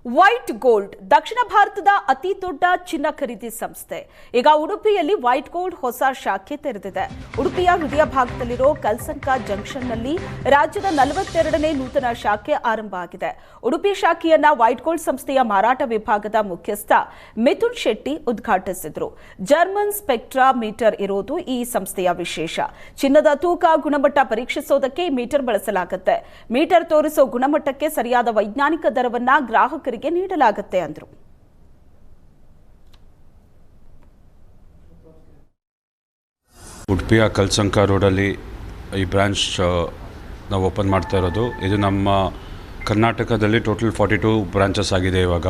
White gold ದಕ್ಷಿಣ ಭಾರತದ ಅತಿ ದೊಡ್ಡ ಚಿನ್ನ ಖರೀದಿ ಸಂಸ್ಥೆ ಈಗ ಉಡುಪಿಯಲ್ಲಿ ವೈಟ್ ಗೋಲ್ಡ್ ಹೊಸ ಶಾಖೆ ತೆರೆದಿದೆ. ಉಡುಪಿಯ ಹೃದಯ ಭಾಗದಲ್ಲಿರೋ ಕಲ್ಸಂಕ ಜಂಕ್ಷನ್ನಲ್ಲಿ ರಾಜ್ಯದ 42ನೇ ನೂತನ ಶಾಖೆ ಆರಂಭ ಆಗಿದೆ. ಉಡುಪಿ ಶಾಖೆಯನ್ನ ವೈಟ್ ಗೋಲ್ಡ್ ಸಂಸ್ಥೆಯ ಮಾರಾಟ ವಿಭಾಗದ ಮುಖ್ಯಸ್ಥ ಮಿಥುನ್ ಶೆಟ್ಟಿ ಉದ್ಘಾಟಿಸಿದರು. ಜರ್ಮನ್ ಸ್ಪೆಕ್ಟ್ರಾ ಮೀಟರ್ ಇರೋದು ಈ ಸಂಸ್ಥೆಯ ವಿಶೇಷ. ಚಿನ್ನದ ತೂಕ ಗುಣಮಟ್ಟ ಪರೀಕ್ಷಿಸೋದಕ್ಕೆ ಮೀಟರ್ ಬಳಸಲಾಗುತ್ತೆ. ಮೀಟರ್ ತೋರಿಸೋ ಗುಣಮಟ್ಟಕ್ಕೆ ಸರಿಯಾದ ವೈಜ್ಞಾನಿಕ ದರವನ್ನ ಗ್ರಾಹಕರಿಗೆ ನೀಡಲಾಗುತ್ತೆ ಅಂದರು. ಉಡುಪಿಯ ಕಲ್ಸಂಕ ರೋಡಲ್ಲಿ ಈ ಬ್ರಾಂಚ್ ನಾವು ಓಪನ್ ಮಾಡ್ತಾ ಇರೋದು. ಇದು ನಮ್ಮ ಕರ್ನಾಟಕದಲ್ಲಿ ಟೋಟಲ್ 42 ಬ್ರಾಂಚಸ್ ಆಗಿದೆ ಇವಾಗ.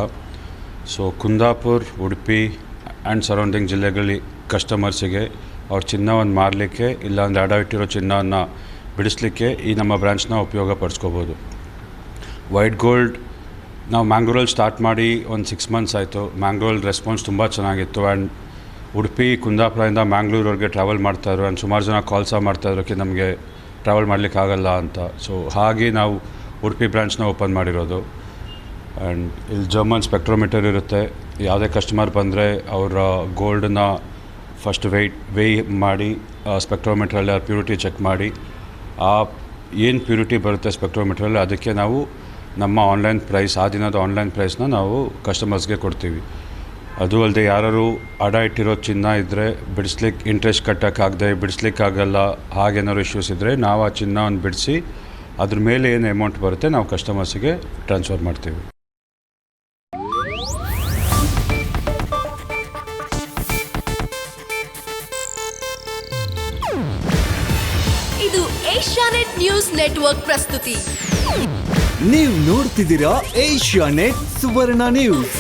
So Kundapur, Udupi and surrounding ಜಿಲ್ಲೆಗಳಲ್ಲಿ ಕಸ್ಟಮರ್ಸಿಗೆ ಅವ್ರ ಚಿನ್ನವನ್ನು ಮಾರಲಿಕ್ಕೆ ಇಲ್ಲಾಂದರೆ ಅಡ ಇಟ್ಟಿರೋ ಚಿನ್ನವನ್ನು ಬಿಡಿಸ್ಲಿಕ್ಕೆ ಈ ನಮ್ಮ ಬ್ರಾಂಚ್ನ ಉಪಯೋಗ ಪಡಿಸ್ಕೋಬೋದು. ವೈಟ್ ಗೋಲ್ಡ್ ನಾವು ಮ್ಯಾಂಗ್ಳೂರಲ್ಲಿ ಸ್ಟಾರ್ಟ್ ಮಾಡಿ ಒಂದು 6 ಮಂತ್ಸ್ ಆಯಿತು. ಮ್ಯಾಂಗ್ಳೂರಲ್ಲಿ ರೆಸ್ಪಾನ್ಸ್ ತುಂಬ ಚೆನ್ನಾಗಿತ್ತು. ಆ್ಯಂಡ್ ಉಡುಪಿ ಕುಂದಾಪುರದಿಂದ ಮ್ಯಾಂಗ್ಳೂರವ್ರಿಗೆ ಟ್ರಾವೆಲ್ ಮಾಡ್ತಾಯಿದ್ರು. ಆ್ಯಂಡ್ ಸುಮಾರು ಜನ ಕಾಲ್ ಸಹ ಮಾಡ್ತಾಯಿದ್ರು ನಮಗೆ ಟ್ರಾವೆಲ್ ಮಾಡಲಿಕ್ಕಾಗಲ್ಲ ಅಂತ. ಸೊ ಹಾಗೆ ನಾವು ಉಡುಪಿ ಬ್ರಾಂಚ್ನ ಓಪನ್ ಮಾಡಿರೋದು. ಆ್ಯಂಡ್ ಇಲ್ಲಿ ಜರ್ಮನ್ ಸ್ಪೆಕ್ಟ್ರೋಮೀಟರ್ ಇರುತ್ತೆ. ಯಾವುದೇ ಕಸ್ಟಮರ್ ಬಂದರೆ ಅವರ ಗೋಲ್ಡನ್ನ ಫಸ್ಟ್ ವೇಯ್ ಮಾಡಿ ಸ್ಪೆಕ್ಟ್ರೋಮೀಟ್ರಲ್ಲಿ ಆ ಪ್ಯೂರಿಟಿ ಚೆಕ್ ಮಾಡಿ ಆ ಏನು ಪ್ಯೂರಿಟಿ ಬರುತ್ತೆ ಸ್ಪೆಕ್ಟ್ರೋಮೀಟ್ರಲ್ಲಿ ಅದಕ್ಕೆ ನಾವು ನಮ್ಮ ಆನ್ಲೈನ್ ಪ್ರೈಸ್, ಆ ದಿನದ ಆನ್ಲೈನ್ ಪ್ರೈಸ್ನ ನಾವು ಕಸ್ಟಮರ್ಸ್ಗೆ ಕೊಡ್ತೀವಿ. ಅದು ಅಲ್ಲದೆ ಯಾರು ಅಡ ಇಟ್ಟಿರೋ ಚಿನ್ನ ಇದ್ದರೆ ಬಿಡಿಸ್ಲಿಕ್ಕೆ ಇಂಟ್ರೆಸ್ಟ್ ಕಟ್ಟೋಕ್ಕಾಗದೆ ಬಿಡಿಸ್ಲಿಕ್ಕಾಗಲ್ಲ ಹಾಗೇನಾದ್ರು ಇಶ್ಯೂಸ್ ಇದ್ದರೆ ನಾವು ಆ ಚಿನ್ನವನ್ನು ಬಿಡಿಸಿ ಅದ್ರ ಮೇಲೆ ಏನು ಅಮೌಂಟ್ ಬರುತ್ತೆ ನಾವು ಕಸ್ಟಮರ್ಸಿಗೆ ಟ್ರಾನ್ಸ್ಫರ್ ಮಾಡ್ತೀವಿ. ಇದು ಏಷ್ಯಾನೆಟ್ ನ್ಯೂಸ್ ನೆಟ್ವರ್ಕ್ ಪ್ರಸ್ತುತಿ. ನೀವು ನೋಡ್ತಿದ್ದೀರಾ ಏಷ್ಯಾನೆಟ್ ಸುವರ್ಣ ನ್ಯೂಸ್.